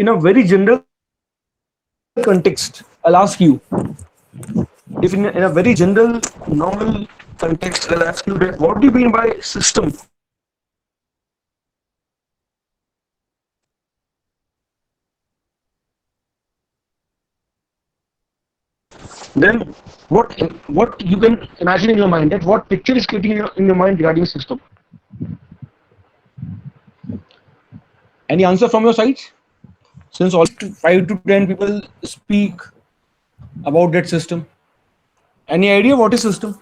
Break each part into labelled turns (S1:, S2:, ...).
S1: in a very general context, I'll ask you, if in a very general, normal context, I'll ask you that what do you mean by system? Then what you can imagine in your mind, that what picture is creating in your mind regarding system? Any answer from your side? Since almost 5 to 10 people speak about that system. Any idea what is system?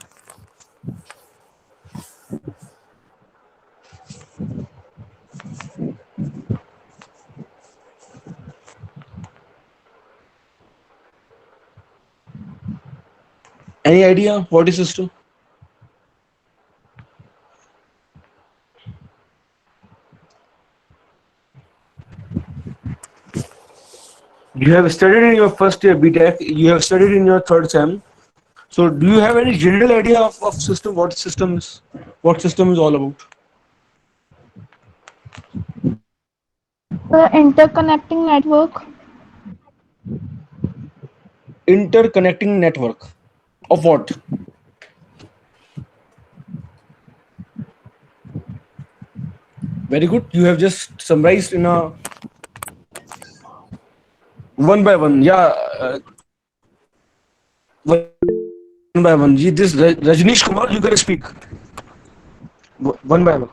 S1: Any idea what is system? You have studied in your first year BTech, you have studied in your third sem. So do you have any general idea of system? What system is all about?
S2: The interconnecting network.
S1: Interconnecting network of what? Very good. You have just summarized in a one by one. Yeah, one by one. This Rajnish Kumar, you can speak one by one.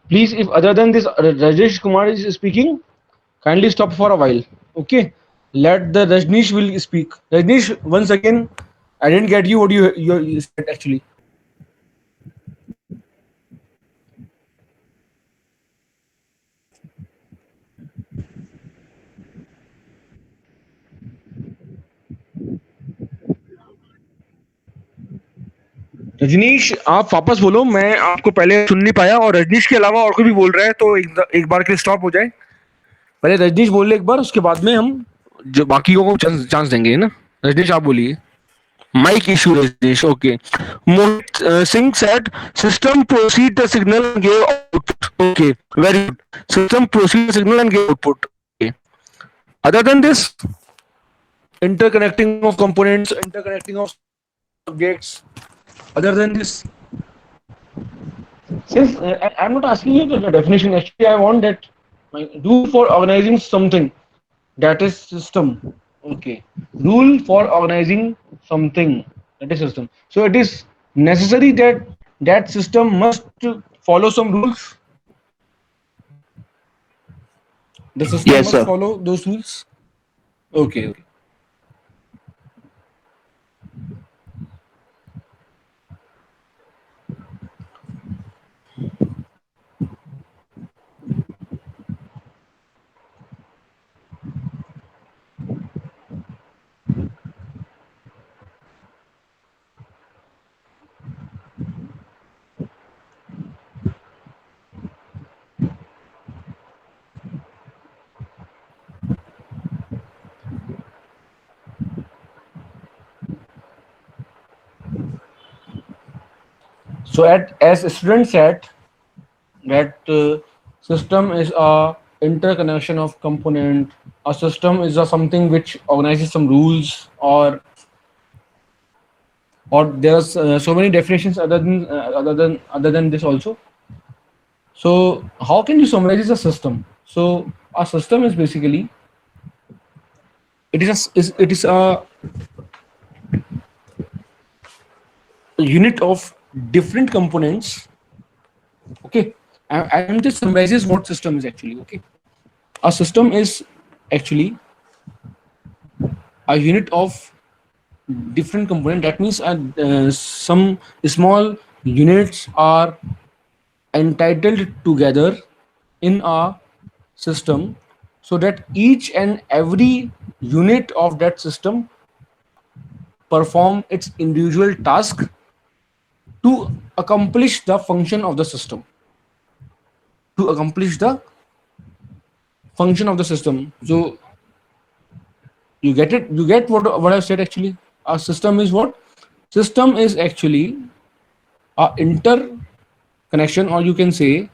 S1: Please, if other than this Rajesh Kumar is speaking, kindly stop for a while. Okay. Let the Rajnish will speak. Rajnish, once again, I didn't get you what you said actually. Rajneesh आप वापस बोलो, मैं आपको पहले सुन नहीं पाया और रजनीश के अलावा और कोई भी बोल रहा है तो एक बार के लिए स्टॉप हो जाए. पहले रजनीश बोल ले एक बार, उसके बाद में हम जो बाकी को चांस देंगे, है ना. रजनीश आप बोलिए. Mic issue, Rajneesh. Okay. Mohit Singh said, "System proceed the signal and gave output." Okay, very good. System proceed the signal and gave output. Okay. Other than this, interconnecting of components, interconnecting of subjects. Other than this, since I'm not asking you the definition. Actually, I want that rule for organizing something. That is system. Okay. Rule for organizing something. That is system. So it is necessary that that system must follow some rules. The system
S3: Yes,
S1: must
S3: sir.
S1: follow those rules. Okay. Okay. So as a student said that system is a interconnection of component. A system is a something which organizes some rules, or there's so many definitions other than this also. So how can you summarize a system? So a system is basically, it is a unit of different components. Okay, and this summarizes what system is actually. Okay, a system is actually a unit of different component. That means some small units are entitled together in a system, so that each and every unit of that system perform its individual task to accomplish the function of the system. To accomplish the function of the system. So you get it. You get what I said actually. A system is what? System is actually a interconnection, or you can say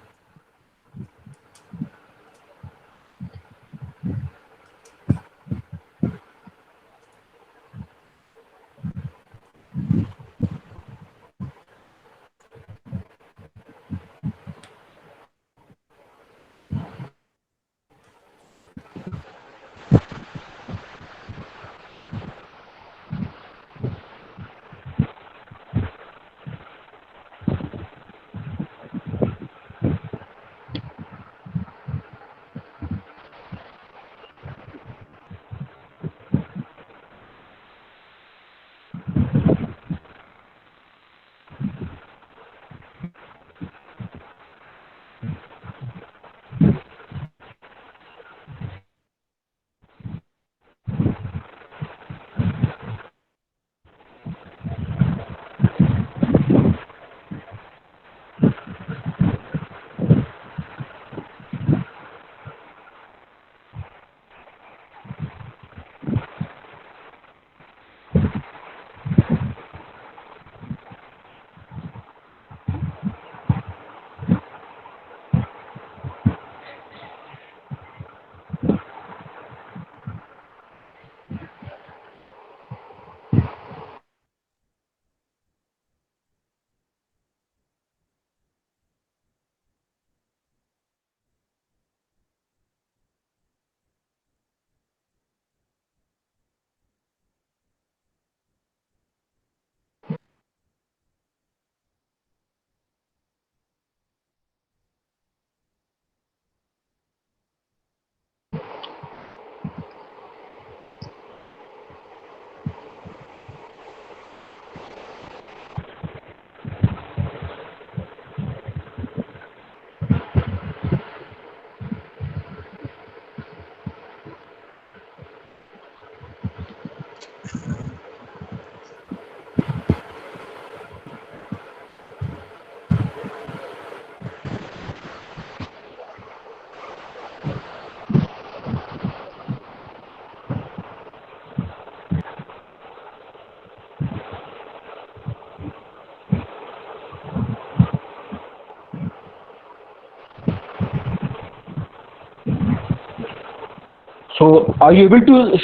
S1: so. Are you able to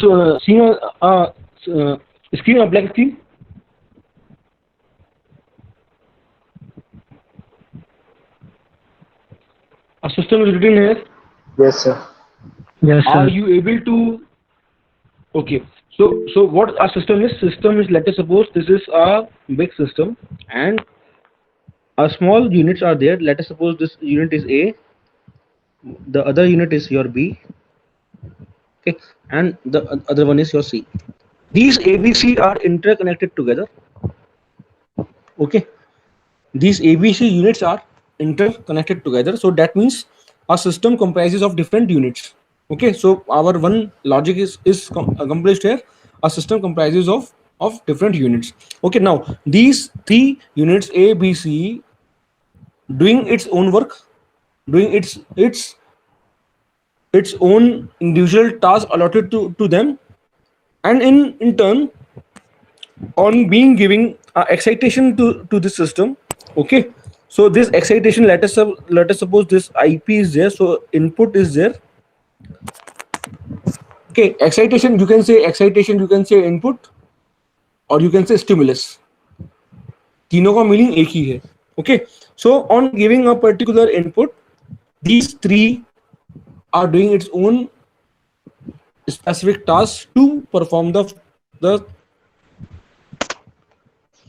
S1: see a screen, a black screen? A system is written here.
S3: Yes, sir.
S4: Yes,
S1: Are
S4: sir.
S1: you able to? Okay. So what a system is? System is, let us suppose this is a big system, and a small units are there. Let us suppose this unit is A, the other unit is your B, okay, and the other one is your C. These ABC are interconnected together. Okay, these ABC units are interconnected together. So that means a system comprises of different units. Okay, so our one logic is accomplished here. A system comprises of different units. Okay, now these three units A, B, C doing its own work, doing its own individual task allotted to them, and in turn on being giving excitation to the system. Okay, so this excitation, let us suppose this IP is there, so input is there. Okay, excitation, you can say excitation, you can say input, or you can say stimulus. तीनों का meaning एक ही है. Okay, so on giving a particular input, these three are doing its own specific task to perform the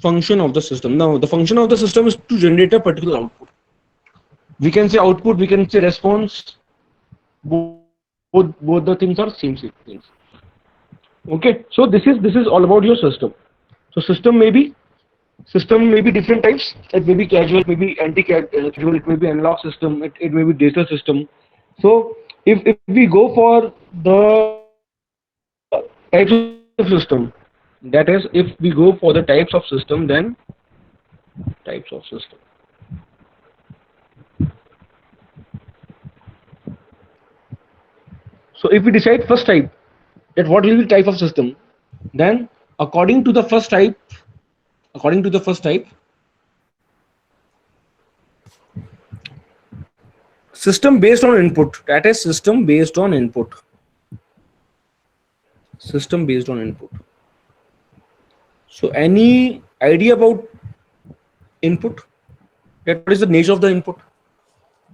S1: function of the system. Now the function of the system is to generate a particular output. We can say output, we can say response. Both the things are same things. Okay, so this is all about your system. So system may be different types. It may be casual, it may be anti-casual, it may be analog system, it may be digital system. So if we go for the types of system, that is, if we go for the types of system, then types of system. So if we decide first type, that what will be type of system, then according to the first type, according to the first type, system based on input, that is system based on input. System based on input. So any idea about input, that what is the nature of the input?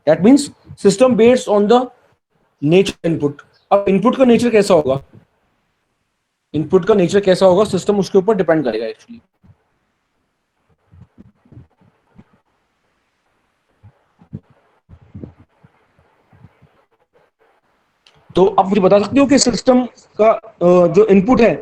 S1: That means system based on the nature input. अब input का nature कैसा होगा? Input का nature कैसा होगा? System उसके ऊपर depend करेगा actually. तो आप मुझे बता सकते हो कि सिस्टम का जो इनपुट है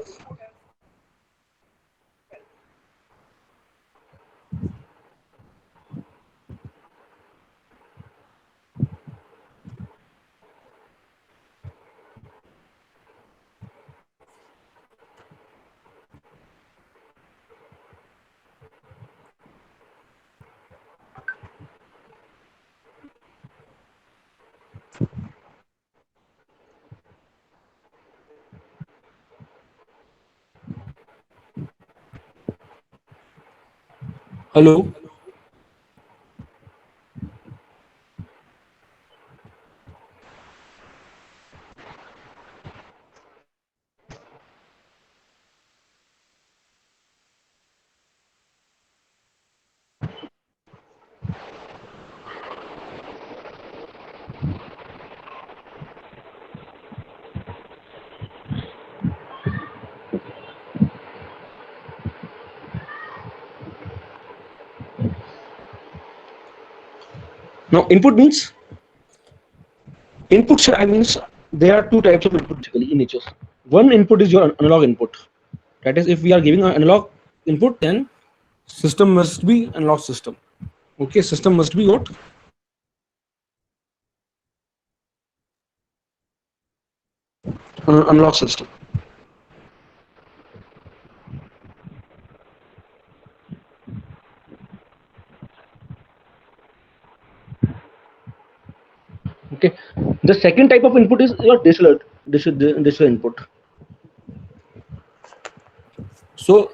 S1: hello now inputs I means there are two types of input basically in nature. One input is your analog input, that is if we are giving an analog input then system must be analog system. Okay, system must be what? Analog system. Okay, the second type of input is your digital input. So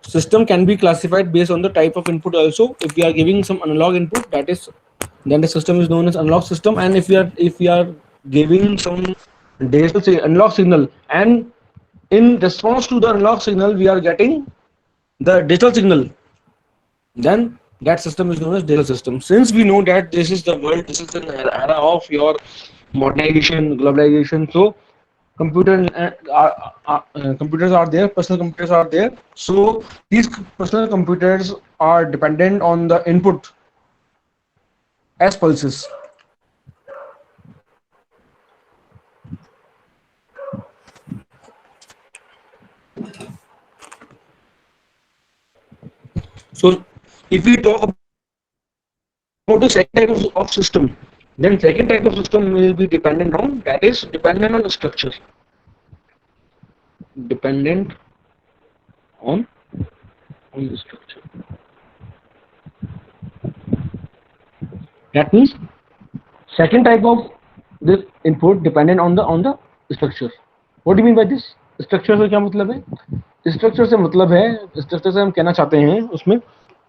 S1: system can be classified based on the type of input also. If we are giving some analog input, that is then the system is known as analog system, and if we are giving some digital analog signal and in response to the analog signal we are getting the digital signal, then that system is known as digital system. Since we know that this is the world, this is an era of your modernization, globalization, so computers are there, personal computers are there, so these personal computers are dependent on the input as pulses. So if we talk about the second type of system, then second type of system will be dependent on, that is dependent on the structure. Dependent on the structure. That means second type of this input dependent on the structure. What do you mean by this? Structure से क्या मतलब है? Structure से मतलब है, structure से हम कहना चाहते हैं उसमें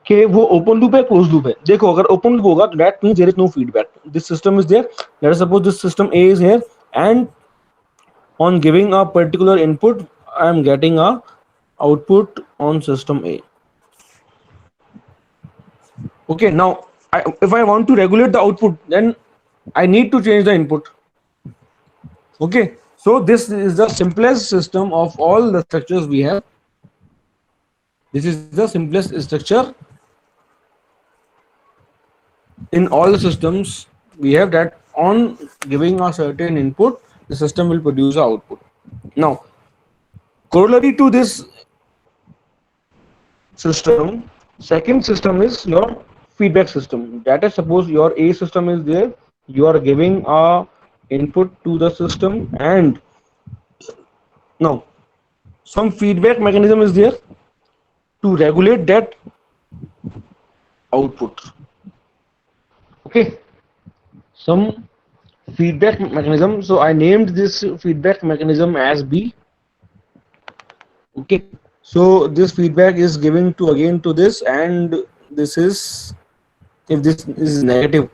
S1: कि वो open loop है, closed loop है. देखो अगर open loop होगा तो that means there is no feedback. This system is there. Let us suppose this system A is here, and on giving a particular input, I am getting a output on system A. Okay, now if I want to regulate the output, then I need to change the input. Okay, so this is the simplest system of all the structures we have. This is the simplest structure in all the systems we have, that on giving a certain input, the system will produce an output. Now, corollary to this system, second system is your feedback system. That is, suppose your A system is there, you are giving a input to the system, and now some feedback mechanism is there to regulate that output. Okay, some feedback mechanism, so I named this feedback mechanism as B. Okay, So this feedback is given to again to this, and this is, if this is negative,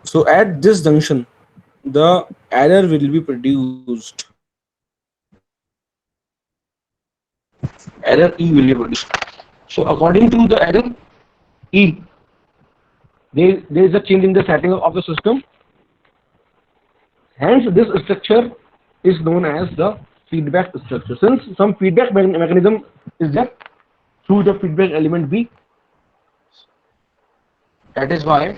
S1: so at this junction the error will be produced. Error E will be produced. So according to the error E, there is a change in the setting of the system. Hence, this structure is known as the feedback structure. Since some feedback mechanism is there through the feedback element B, that is why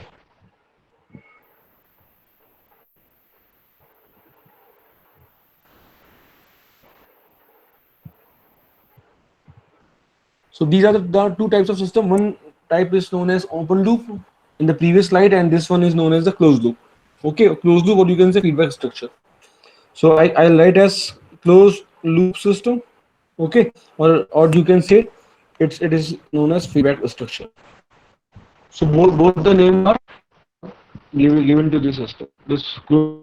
S1: so these are the two types of system. One type is known as open loop in the previous slide, and this one is known as the closed loop. Okay, closed loop, or you can say feedback structure. So I'll write as closed loop system. Okay, or you can say it is known as feedback structure. So both the names are given to this system, this closed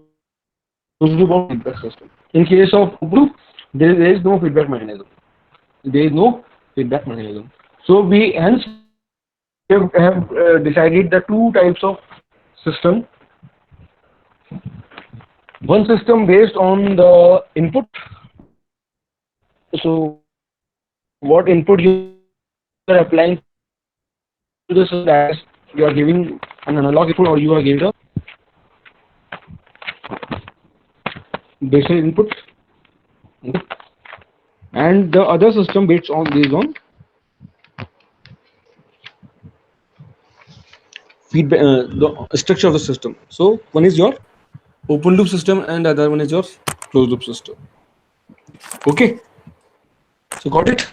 S1: loop or feedback system. In case of loop, there is no feedback mechanism. There is no feedback mechanism. So we hence have decided the two types of system. One system based on the input. So what input you are applying to the system, that is, you are giving an analog input or you are giving a basic input. Okay. And the other system based on feedback, the structure of the system. So one is your open loop system and the other one is your closed loop system. Okay, so got it.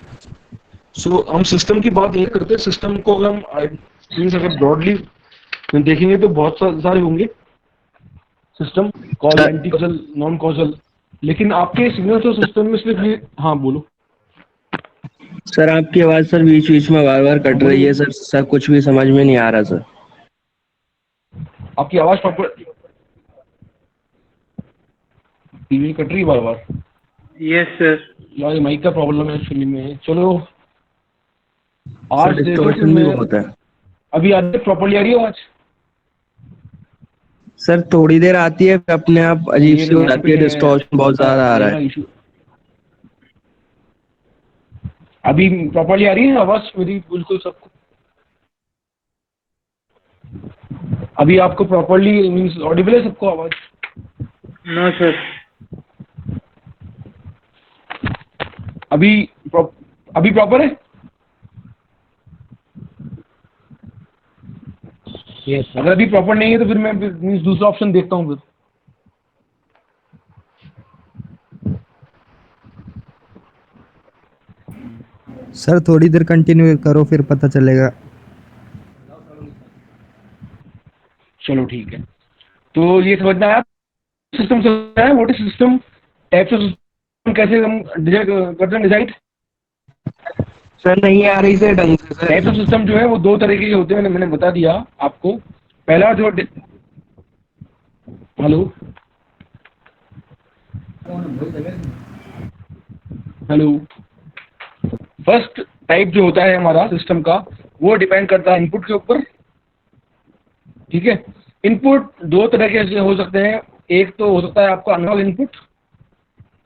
S1: So हम system की बात ये करते हैं. System को अगर हम अगर ब्रॉडली देखेंगे तो बहुत सारे होंगे system, call, anti causal, non causal. लेकिन आपके सिग्नल तो सिस्टम में सिर्फ ये, हाँ बोलो
S3: सर. आपकी आवाज सर बीच बीच में बार बार कट रही है सर कुछ भी समझ में नहीं आ रहा सर.
S1: आपकी आवाज प्रॉपर टीवी कट रही है बार बार.
S4: Yes sir.
S1: यार माइक का प्रॉब्लम है एक्चुअली में. चलो आज
S3: डिस्टॉर्शन भी होता है.
S1: अभी आगे प्रॉपर्ली आ रही है आवाज?
S3: सर थोड़ी देर आती है फिर अपने आप अजीब सी हो जाती है. डिस्टॉर्शन बहुत ज्यादा आ रहा है.
S1: अभी प्रॉपर्ली आ रही है आवाज मेरी बिल्कुल सबको? अभी आपको प्रॉपर्ली मींस ऑडिबल है सबको आवाज?
S4: No sir.
S1: अभी प्रॉपर है?
S4: यस.
S1: अगर अभी प्रॉपर नहीं है तो फिर मैं मींस दूसरा ऑप्शन देखता हूँ फिर.
S5: सर थोड़ी देर कंटिन्यू करो फिर पता चलेगा.
S1: चलो ठीक है. तो ये समझना है सिस्टम समझना है. What is system, types of system, कैसे हम करते हैं डिसाइड.
S3: सर नहीं आ रही सर ढंग से.
S1: टाइप्स ऑफ सिस्टम जो है वो दो तरीके के होते हैं. मैंने बता दिया आपको. पहला जो हेलो फर्स्ट टाइप जो होता है हमारा सिस्टम का, वो डिपेंड करता है इनपुट के ऊपर. ठीक है. इनपुट दो तरीके से हो सकते हैं. एक तो हो सकता है आपका एनालॉग इनपुट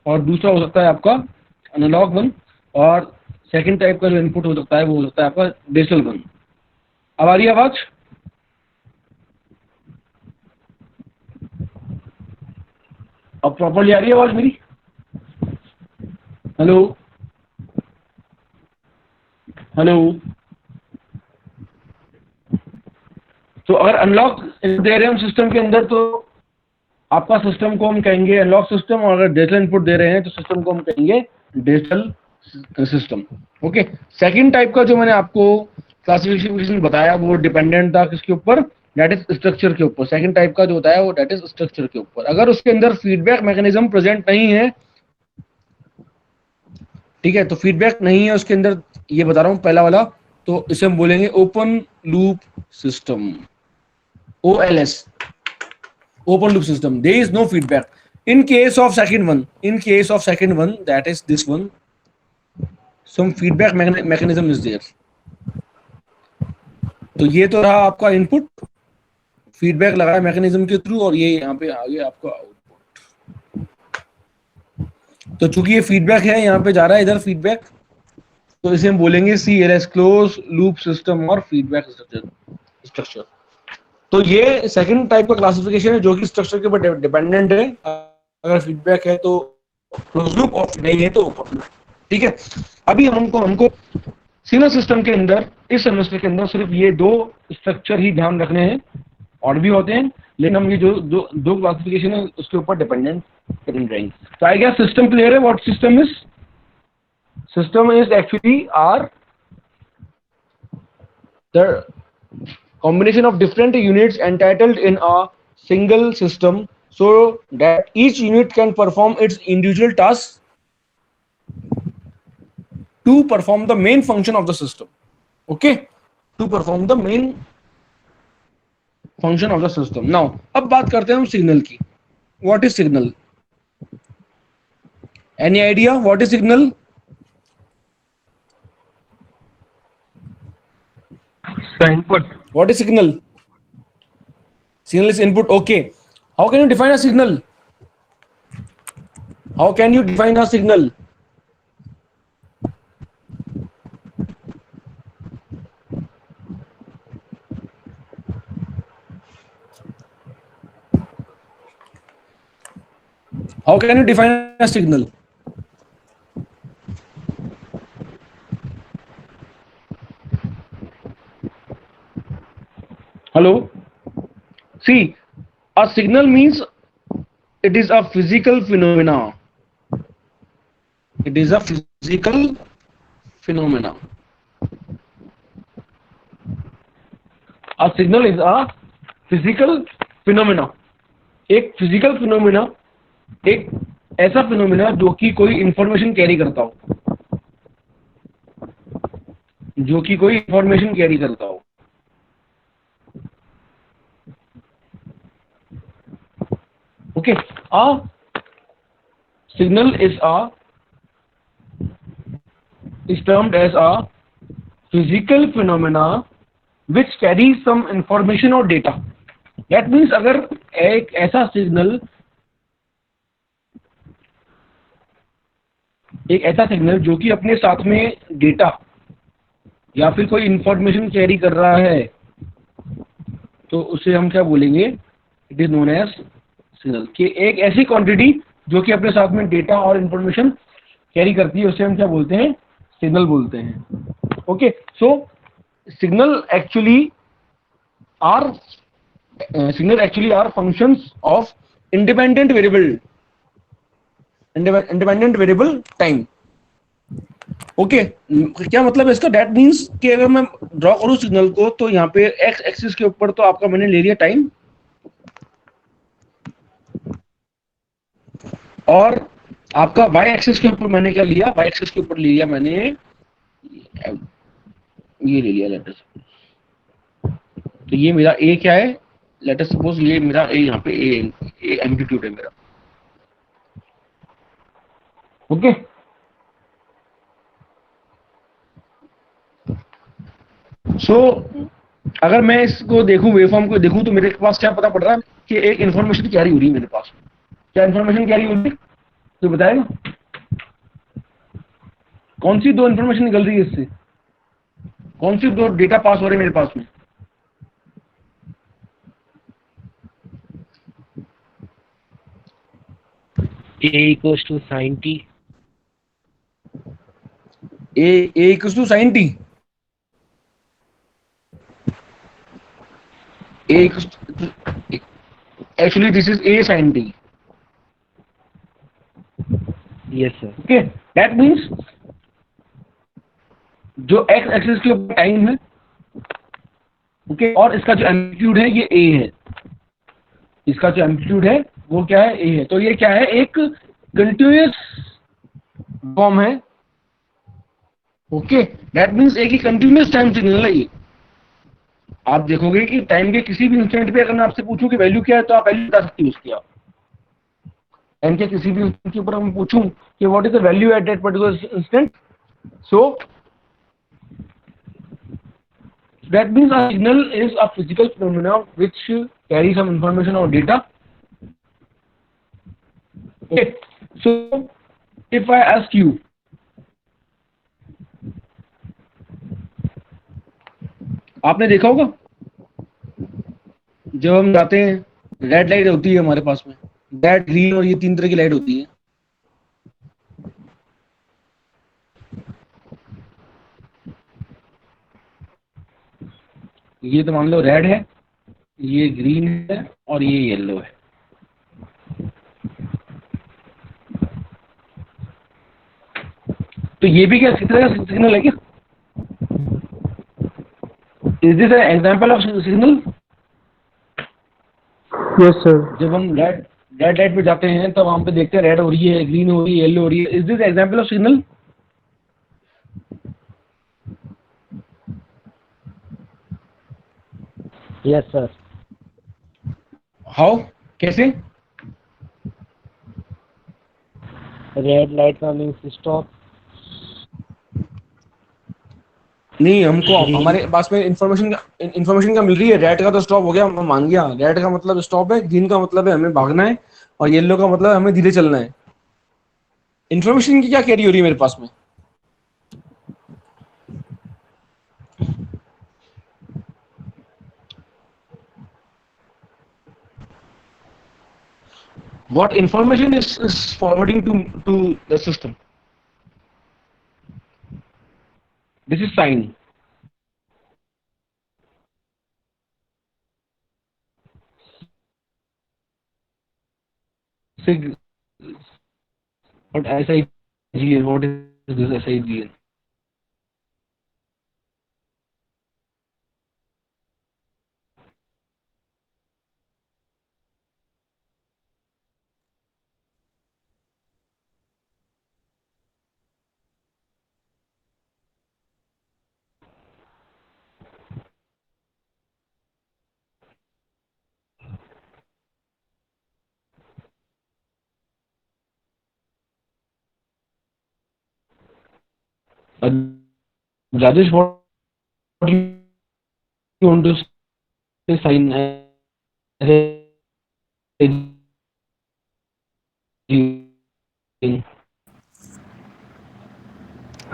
S1: और दूसरा हो सकता है आपका एनालॉग वन. और सेकंड टाइप का जो इनपुट हो सकता है वो हो सकता है आपका डिजिटल वन. अब आ रही है आवाज? अब प्रॉपर्ली आ रही है आवाज मेरी? Hello hello. तो अगर अनलॉक दे रहे हैं हम सिस्टम के अंदर तो आपका सिस्टम को हम कहेंगे अनलॉक सिस्टम, और अगर डिजिटल इनपुट दे रहे हैं तो सिस्टम को हम कहेंगे digital system. Okay. Second type का जो मैंने आपको क्लासिफिकेशन बताया वो डिपेंडेंट था किसके ऊपर? दैट इज स्ट्रक्चर के ऊपर. सेकंड टाइप का जो होता है वो दैट इज स्ट्रक्चर के ऊपर. अगर उसके अंदर फीडबैक मैकेनिज्म प्रेजेंट नहीं है, ठीक है, तो फीडबैक नहीं है उसके अंदर, ये बता रहा हूं पहला वाला, तो इसे हम बोलेंगे open loop system, OLS, open loop system. There is no feedback. In case of second one, that is this one, some feedback mechanism is there. तो ये तो रहा आपका इनपुट, फीडबैक लगाया मैकेनिज्म के थ्रू, और ये यहाँ पे आ गया आपका आउटपुट। तो चूंकि ये फीडबैक है, यहाँ पे जा रहा है इधर फीडबैक, तो इसे हम बोलेंगे CLS, क्लोज लूप सिस्टम और फीडबैक स्ट्रक्चर। तो ये सेकंड टाइप का क्लासिफिकेशन है जो कि स्ट्रक्चर के ऊपर डिपेंडेंट है। अगर फीडबैक है तो क्लोज लूप, और नहीं है तो ओपन लूप। ठीक है, अभी हमको सिग्नल सिस्टम के अंदर इस सेमेस्टर के अंदर सिर्फ ये दो स्ट्रक्चर ही ध्यान रखने हैं, और भी होते हैं, लेकिन हम ये जो दो क्लासिफिकेशन है उसके ऊपर डिपेंडेंट रहेंगे। तो आई गेस सिस्टम क्लियर है। What system is? System is actually are the combination of different units entitled in a single system so that each unit can perform its individual tasks to perform the main function of the system. Okay, to perform the main function of the system. Now अब बात करते हैं हम signal की। What is signal? Any idea what is signal?
S4: Input.
S1: What is signal? Signal is input. Okay. How can you define a signal? How can you define a signal? How can you define a signal? Hello? See, a signal means it is a physical phenomena. It is a physical phenomena. A signal is a physical phenomena. एक physical phenomena, एक ऐसा phenomena जो कि कोई information carry करता हो, जो कि कोई information carry करता हो। Okay, a signal is termed as a physical phenomena which carries some information or data. That means अगर एक ऐसा सिग्नल जो कि अपने साथ में डेटा या फिर कोई इंफॉर्मेशन कैरी कर रहा है, तो उसे हम क्या बोलेंगे? It is known as signal. कि एक ऐसी क्वांटिटी जो कि अपने साथ में डेटा और इंफॉर्मेशन कैरी करती है, उसे हम क्या बोलते हैं? सिग्नल बोलते हैं। Okay, so signal actually are functions of independent variable time. Okay, क्या मतलब है इसका? दैट मीन्स कि अगर मैं ड्रॉ करूं सिग्नल को, तो यहाँ पे एक्स एक्सिस के ऊपर तो आपका मैंने ले लिया टाइम, और आपका वाई एक्सिस के ऊपर मैंने क्या लिया? वाई एक्सिस के ऊपर लिया मैंने ये ले लिया लेटर सपोज। तो ये मेरा ए क्या है? लेटर सपोज ये मेरा ए, यहाँ पे ए एम्पलीट्यूड है मेरा। ओके, सो अगर मैं इसको देखूं, वेवफॉर्म को देखूं, तो मेरे पास क्या पता पड़ रहा है कि एक इंफॉर्मेशन कैरी हो रही है मेरे पास। क्या इंफॉर्मेशन कैरी हो रही है तो बताएगा? कौन सी दो इंफॉर्मेशन निकल रही है इससे? कौन सी दो डेटा पास हो रहे हैं मेरे पास में?
S6: A equals to sin t.
S1: A equals to sin t. A equals to, actually this is A sin t.
S6: Yes, sir.
S1: Okay, that means जो x एक्सिस के ऊपर टाइम है, ओके, और इसका जो एम्पलीट्यूड है ये a है, इसका जो एम्पलीट्यूड है वो क्या है? a है। तो ये क्या है? एक कंटिन्यूअस फॉर्म है। ओके, दैट मीन्स एक ही कंटिन्यूअस टाइम सिग्नल है ये। आप देखोगे कि टाइम के किसी भी इंस्टेंट पे अगर मैं आपसे पूछूं कि वैल्यू क्या है, तो आप वैल्यू बता सकती हो उसकी। आप टाइम के किसी भी इंस्टेंट के ऊपर मैं पूछूं कि what is the value at that particular instant, So that means a signal is a physical phenomena which carry some information or data. Okay. So if I ask you, आपने देखा होगा जब हम जाते हैं रेड लाइट होती है हमारे पास में, रेड, ग्रीन और ये 3 तरह की लाइट होती है. ये तो मान लो रेड है, ये ग्रीन है और ये येलो है. तो ये भी क्या इसी तरह का सिग्नल है क्या? Is this an example of signal?
S4: Yes, sir.
S1: जब हम रेड लाइट पे जाते हैं तब वहां पे देखते हैं रेड हो रही है, ग्रीन हो रही है, येलो हो रही है. Is this example of signal?
S6: Yes, sir.
S1: How? कैसे?
S6: Red light का means stop.
S1: नहीं, हमको हमारे पास में इंफॉर्मेशन का मिल रही है. रेड का तो स्टॉप हो गया, मैं मान गया. रेड का मतलब स्टॉप है, ग्रीन का मतलब है हमें भागना है और येलो का मतलब है हमें धीरे चलना है. इंफॉर्मेशन की क्या कैरी हो रही है मेरे पास में? What information is forwarding to the system? This is sign. Sig. What SIGN? What is this SIGN? Rajesh, what you want to say sign? SIGN?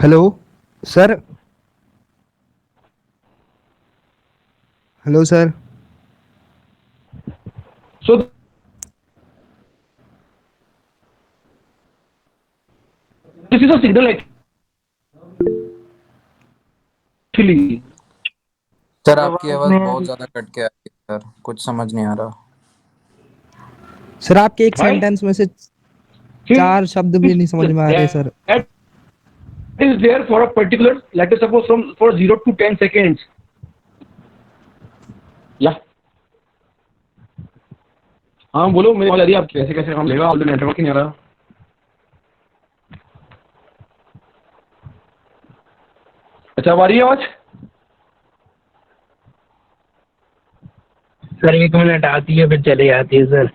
S5: Hello sir. Hello sir.
S1: So this is a signal actually.
S7: Sir आपकी आवाज बहुत ज्यादा cut के आ रही है sir, कुछ समझ नहीं आ रहा.
S5: सर आपके एक
S1: Why?
S5: सेंटेंस में से 4 शब्द भी नहीं समझ में आ रहे sir.
S1: That is there for a particular, let us suppose for 0 to 10 seconds. Yeah. हाँ बोलो, मेरी आवाज आ रही है. आप कैसे कैसे काम लेगा, और नेटवर्क ही नहीं आ रहा. अच्छा, अब आ रही है आवाज?
S6: सर 1 मिनट आती है फिर चली जाती है सर.